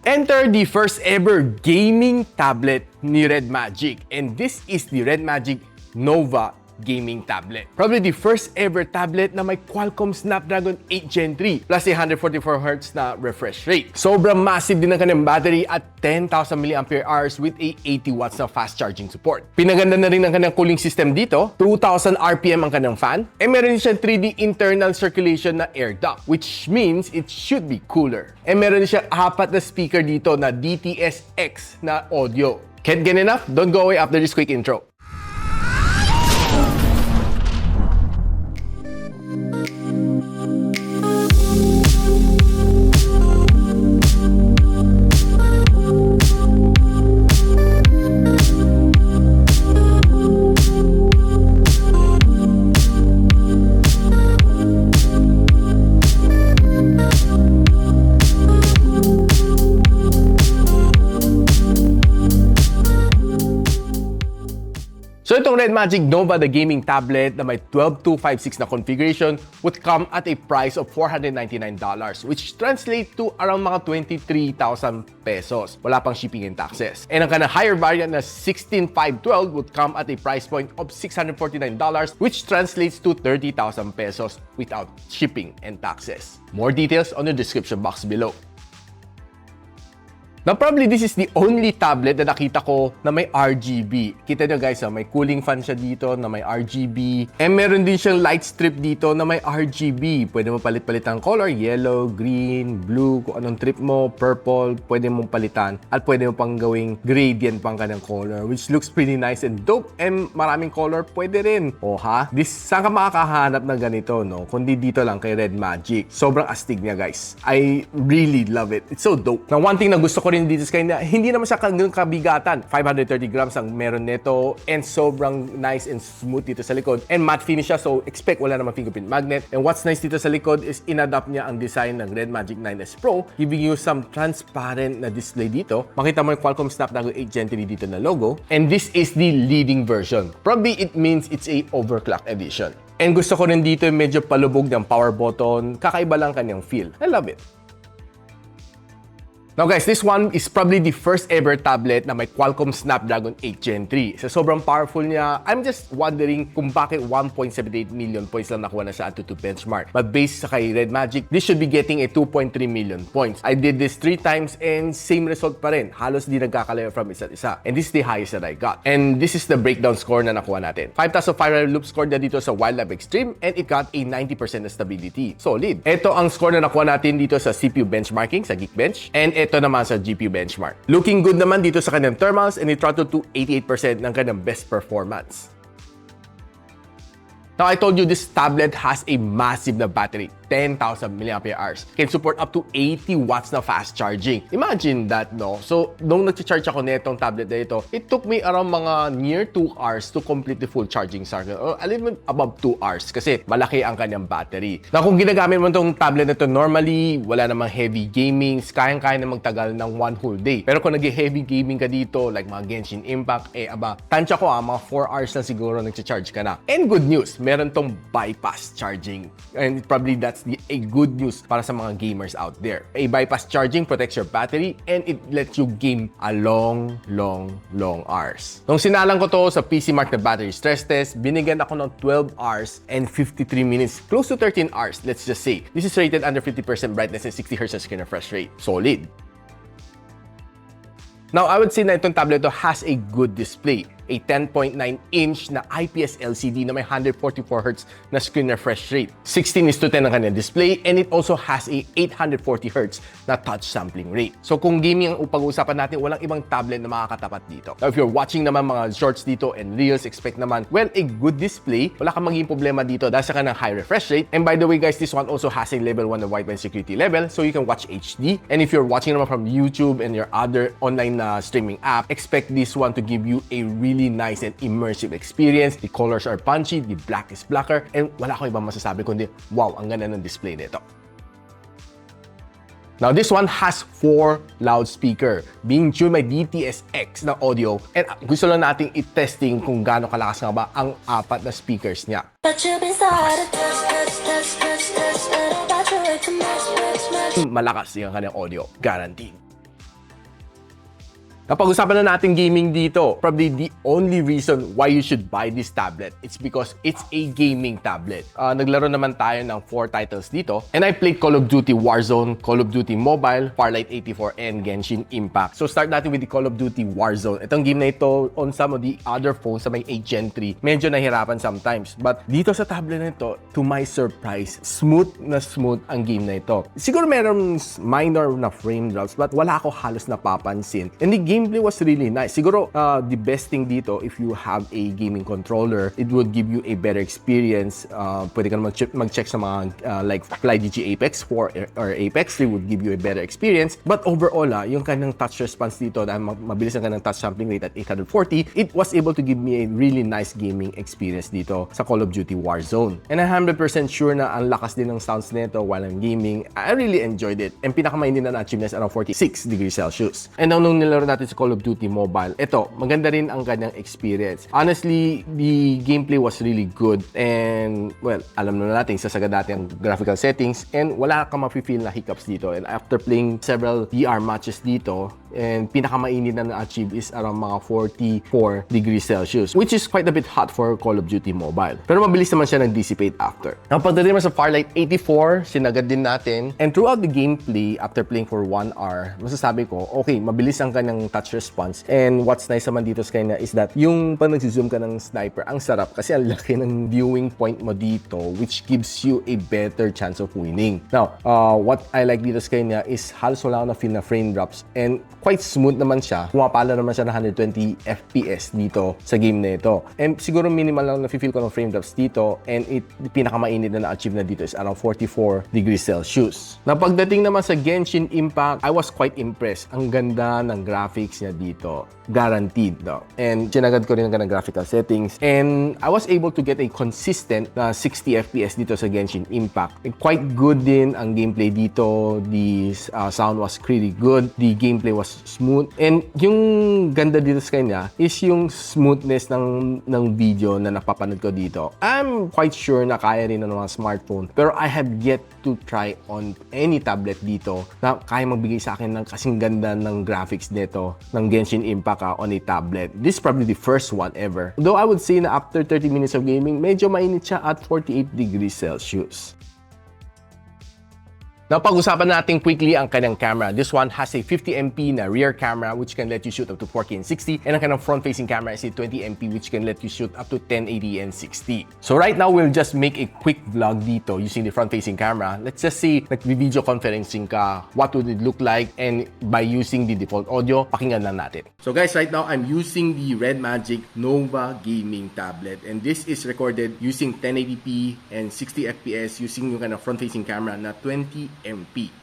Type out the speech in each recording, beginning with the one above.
Enter the first ever gaming tablet ni Redmagic, and this is the Redmagic Nova gaming tablet. Probably the first ever tablet na may Qualcomm Snapdragon 8 Gen 3 plus 144Hz na refresh rate. Sobrang massive din ang kanyang battery at 10,000 mAh with a 80 watts na fast charging support. Pinaganda na rin ang kanyang cooling system dito, 2,000 RPM ang kanyang fan, and meron din siyang 3D internal circulation na air duct, which means it should be cooler. And meron din siyang 4 na speaker dito na DTS-X na audio. Can't get enough? Don't go away after this quick intro. So itong Redmagic Nova, the gaming tablet na may 12256 na configuration would come at a price of $499, which translates to around mga 23,000 pesos. Wala pang shipping and taxes. And ang kanang higher variant na 16512 would come at a price point of $649, which translates to 30,000 pesos without shipping and taxes. More details on the description box below. Now, probably this is the only tablet na nakita ko na may RGB. Kita nyo guys, may cooling fan siya dito na may RGB. And meron din siyang light strip dito na may RGB. Pwede mo palit-palit ang color, yellow, green, blue, kung anong trip mo, purple, pwede mong palitan. At pwede mo pang gawing gradient pang kanyang color, which looks pretty nice and dope. And maraming color, pwede rin. O ha? Saan ka makakahanap ng ganito, no? Kundi dito lang kay Redmagic. Sobrang astig niya, guys. I really love it. It's so dope. Now, one thing na gusto ko rin dito sa kanya, hindi naman siya ganun kabigatan. 530 grams ang meron nito and sobrang nice and smooth dito sa likod. And matte finish siya, so expect wala naman fingerprint magnet. And what's nice dito sa likod is inadapt niya ang design ng Redmagic 9S Pro, giving you some transparent na display dito. Makita mo yung Qualcomm Snapdragon 8 Gen 3 dito na logo. And this is the leading version. Probably it means it's a overclock edition. And gusto ko rin dito yung medyo palubog ng power button. Kakaiba lang kanyang feel. I love it. Now guys, this one is probably the first ever tablet na may Qualcomm Snapdragon 8 Gen 3. So sobrang powerful niya. I'm just wondering kung bakit 1.78 million points lang nakuha na sa AnTuTu benchmark. But based sa kay Redmagic, this should be getting a 2.3 million points. I did this 3 times and same result pa rin. Halos di nagkakalayo from isa't isa. And this is the highest that I got. And this is the breakdown score na nakuha natin. 5,500 loop score na dito sa Wildlife Extreme and it got a 90% na stability. Solid. Ito ang score na nakuha natin dito sa CPU benchmarking, sa Geekbench. And ito naman sa GPU benchmark. Looking good naman dito sa kanyang thermals and it throttled to 88% ng kanyang best performance. Now, I told you this tablet has a massive na battery, 10,000 mAh. Can support up to 80 watts na fast charging. Imagine that, no? So, nung nag-charge ako netong tablet na ito, it took me around mga near 2 hours to complete the full charging cycle. Or a little bit above 2 hours kasi malaki ang kanyang battery. Now, kung ginagamit mo itong tablet na ito, normally, wala namang heavy gaming, kayang-kaya na magtagal ng 1 whole day. Pero kung nag-heavy gaming ka dito, like mga Genshin Impact, tansya ko mga 4 hours na siguro nag-charge ka na. And good news, meron tong bypass charging. And probably that's a good news para sa mga gamers out there. A bypass charging protects your battery and it lets you game a long hours. Nung sinalang ko to sa PC Mark na battery stress test, binigyan ako ng 12 hours and 53 minutes, close to 13 hours, let's just say. This is rated under 50% brightness and 60 Hz screen refresh rate. Solid. Now, I would say na itong tablet to has a good display. A 10.9-inch na IPS LCD na may 144Hz na screen refresh rate. 16:10 ang kanyang display and it also has a 840Hz na touch sampling rate. So kung gaming ang pag-uusapan natin, walang ibang tablet na makakatapat dito. Now, if you're watching naman mga shorts dito and reels, expect naman, well, a good display, wala kang magiging problema dito dahil sa kanyang high refresh rate. And by the way guys, this one also has a level 1 na wideband security level so you can watch HD. And if you're watching naman from YouTube and your other online streaming app, expect this one to give you a really nice and immersive experience. The colors are punchy, the black is blacker, and wala akong ibang masasabi kundi, wow, ang ganda ng display nito. Now, this one has 4 loudspeaker being tuned by DTS-X na audio and gusto lang nating i-testing kung gaano kalakas nga ba ang 4 na speakers niya. Malakas yung kanyang audio, guaranteed. Napag-usapan na natin gaming dito. Probably the only reason why you should buy this tablet, it's because it's a gaming tablet. Naglaro naman tayo ng 4 titles dito. And I played Call of Duty Warzone, Call of Duty Mobile, Farlight 84, and Genshin Impact. So start natin with the Call of Duty Warzone. Itong game na ito, on some of the other phones sa may 8 Gen 3, medyo nahirapan sometimes. But dito sa tablet na ito, to my surprise, smooth ang game na ito. Siguro meron minor na frame drops, but wala ako halos napapansin. And the gameplay was really nice. Siguro, the best thing dito, if you have a gaming controller, it would give you a better experience. Pwede ka mag-check sa mga like FlyDG Apex 4 or Apex 3 would give you a better experience. But overall, yung kanyang touch response dito, dahil mabilis ang kanyang touch sampling rate at 840, it was able to give me a really nice gaming experience dito sa Call of Duty Warzone. And I'm 100% sure na ang lakas din ng sounds nito while I'm gaming. I really enjoyed it. And pinakamainin na na-achieve na around 46 degrees Celsius. And nung nilaro natin sa Call of Duty Mobile, ito, maganda rin ang kanyang experience. Honestly, the gameplay was really good. And, well, alam na natin, sasagad natin ang graphical settings. And wala ka ma-feel na hiccups dito. And after playing several VR matches dito, and pinakamainit na na-achieve is around mga 44 degrees Celsius, which is quite a bit hot for Call of Duty Mobile. Pero mabilis naman siya nag-dissipate after. Now, pagdating naman sa Farlight 84, sinagad din natin. And throughout the gameplay, after playing for 1 hour, masasabi ko, okay, mabilis ang kanyang touch response. And what's nice naman dito sa kanya is that yung pag nag-zoom ka ng sniper, ang sarap kasi ang laki ng viewing point mo dito, which gives you a better chance of winning. Now, what I like dito sa kanya is halos wala ako na feel na frame drops and quite smooth naman siya. Pumapala naman siya ng 120 FPS dito sa game na ito. And siguro minimal lang na-feel ko ng frame drops dito, and pinakamainit na na-achieve na dito is around 44 degrees Celsius. Na pagdating naman sa Genshin Impact, I was quite impressed. Ang ganda ng graphics niya dito. Guaranteed, no? And sinagad ko rin ang graphical settings. And I was able to get a consistent na 60 FPS dito sa Genshin Impact. And quite good din ang gameplay dito. The sound was pretty good. The gameplay was smooth. And yung ganda dito sa kanya is yung smoothness ng video na napapanood ko dito. I'm quite sure na kaya rin ng mga smartphone. Pero I have yet to try on any tablet dito na kaya magbigay sa akin ng kasing ganda ng graphics nito ng Genshin Impact on a tablet. This is probably the first one ever. Though I would say na after 30 minutes of gaming, medyo mainit siya at 48 degrees Celsius. Now, pag-usapan natin quickly ang kanyang camera. This one has a 50MP na rear camera which can let you shoot up to 4K and 60. And ang kanyang front-facing camera is a 20MP which can let you shoot up to 1080 and 60. So right now, we'll just make a quick vlog dito using the front-facing camera. Let's just say nag-video conferencing ka, what would it look like? And by using the default audio, pakinggan lang natin. So guys, right now, I'm using the Redmagic Nova Gaming Tablet. And this is recorded using 1080p and 60 FPS using yung kanyang front-facing camera na 20MP.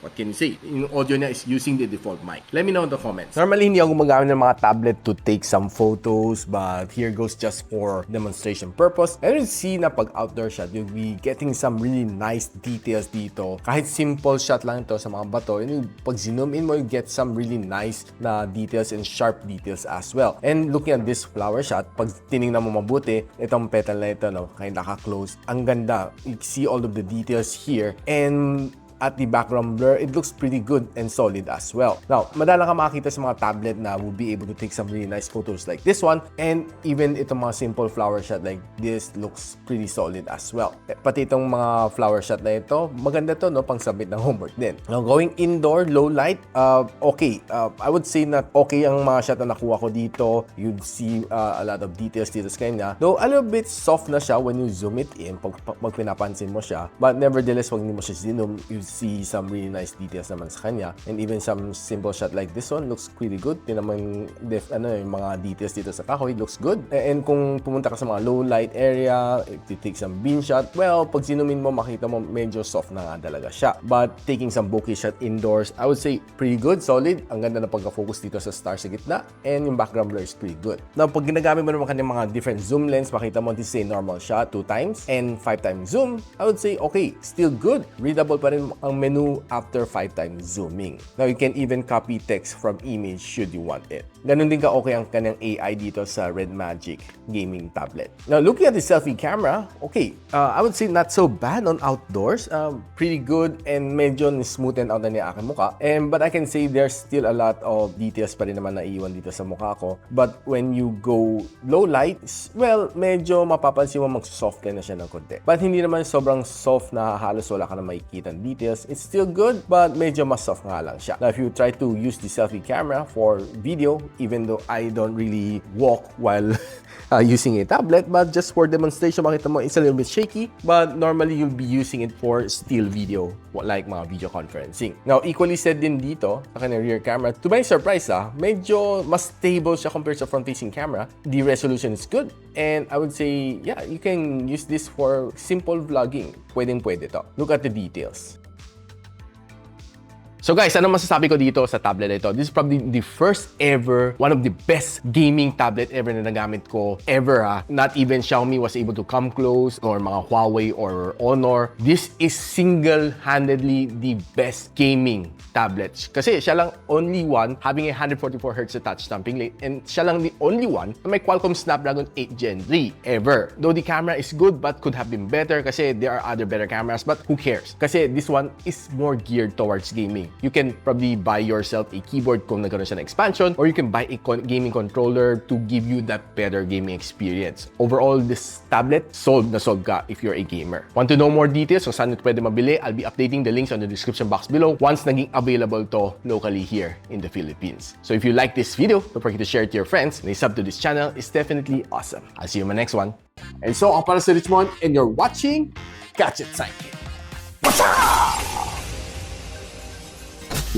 What can you say? Yung audio niya is using the default mic. Let me know in the comments. Normally, hindi ako gumagamit ng mga tablet to take some photos, but here goes just for demonstration purpose. And you see na pag outdoor shot, you'll be getting some really nice details dito. Kahit simple shot lang ito sa mga bato, and pag zoom in mo, you get some really nice na details and sharp details as well. And looking at this flower shot, pag tinignan mo mabuti, itong petal na ito, no, kahit naka-close, ang ganda. You see all of the details here. And at the background blur, it looks pretty good and solid as well. Now, madalang ka makakita sa mga tablet na will be able to take some really nice photos like this one, and even itong mga simple flower shot like this looks pretty solid as well. Pati itong mga flower shot na ito, maganda to, no, pang submit ng homework din. Now, going indoor, low light, okay. I would say na okay ang mga shot na nakuha ko dito. You'd see a lot of details dito sa kanya. Though, a little bit soft na siya when you zoom it in, pag pinapansin mo siya. But nevertheless, wag hindi mo siya zoom, you see some really nice details naman sa kanya. And even some simple shot like this one looks pretty good. Yun naman yung mga details dito sa kahoy looks good. And kung pumunta ka sa mga low light area, if you take some beam shot, well, pag sinumin mo, makita mo medyo soft na nga talaga siya. But taking some bokeh shot indoors, I would say pretty good, solid. Ang ganda na pagka-focus dito sa star sa gitna. And yung background blur is pretty good. Now, pag ginagamit mo naman kanyang mga different zoom lens, makita mo this is a normal shot 2 times and 5 times zoom, I would say okay, still good. Readable pa rin ang menu after 5 times zooming. Now, you can even copy text from image should you want it. Ganun din ka-okay ang kanyang AI dito sa Redmagic gaming tablet. Now, looking at the selfie camera, okay, I would say not so bad on outdoors. Pretty good and medyo smoothen out na niya aking mukha. But I can say there's still a lot of details pa rin naman na iwan dito sa mukha ko. But when you go low light, well, medyo mapapansin mo mag-soften na siya ng konti. But hindi naman sobrang soft na halos wala ka na makikita details. It's still good, but medyo mas soft nga lang siya. Now, if you try to use the selfie camera for video, even though I don't really walk while using a tablet, but just for demonstration, makita mo, it's a little bit shaky, but normally you'll be using it for still video, like mga video conferencing. Now, equally said din dito, sa kanyang rear camera, to my surprise, medyo mas stable siya compared sa front-facing camera. The resolution is good, and I would say, yeah, you can use this for simple vlogging. Pwedeng-pwede to. Look at the details. So guys, ano masasabi ko dito sa tablet na ito? This is probably the first ever, one of the best gaming tablet ever na nagamit ko ever. Not even Xiaomi was able to come close, or mga Huawei or Honor. This is single-handedly the best gaming tablet. Kasi siya lang only one having a 144Hz touch stamping rate, and siya lang the only one na may Qualcomm Snapdragon 8 Gen 3 ever. Though the camera is good but could have been better kasi there are other better cameras, but who cares? Kasi this one is more geared towards gaming. You can probably buy yourself a keyboard kung nagkaroon siya ng expansion, or you can buy a gaming controller to give you that better gaming experience. Overall, this tablet, sold na sold ka if you're a gamer. Want to know more details kung saan ito pwede mabili? I'll be updating the links on the description box below once naging available to locally here in the Philippines. So if you like this video, don't forget to share it to your friends, and a sub to this channel is definitely awesome. I'll see you in my next one. And so, ako para si Richmond, and you're watching Gadget Sidekick. What's up?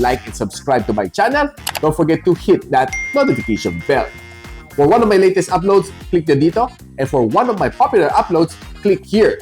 Like and subscribe to my channel. Don't forget to hit that notification bell. For one of my latest uploads, click the dito. And for one of my popular uploads, click here.